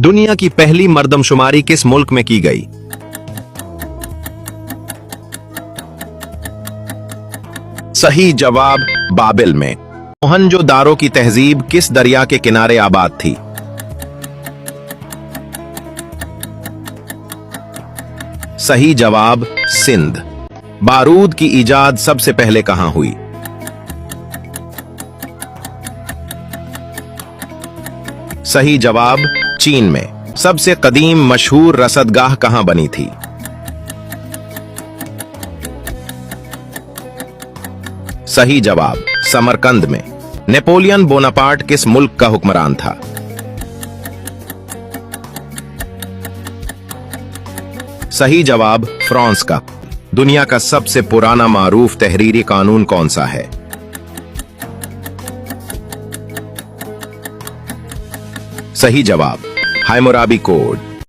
दुनिया की पहली मर्दमशुमारी किस मुल्क में की गई? सही जवाब बाबिल में। मोहनजोदारो की तहजीब किस दरिया के किनारे आबाद थी? सही जवाब सिंध। बारूद की इजाद सबसे पहले कहां हुई? सही जवाब चीन में। सबसे कदीम मशहूर रसदगाह कहां बनी थी? सही जवाब समरकंद में। नेपोलियन बोनापार्ट किस मुल्क का हुक्मरान था? सही जवाब फ्रांस का। दुनिया का सबसे पुराना मारूफ तहरीरी कानून कौन सा है? सही जवाब हैमोराबी कोड।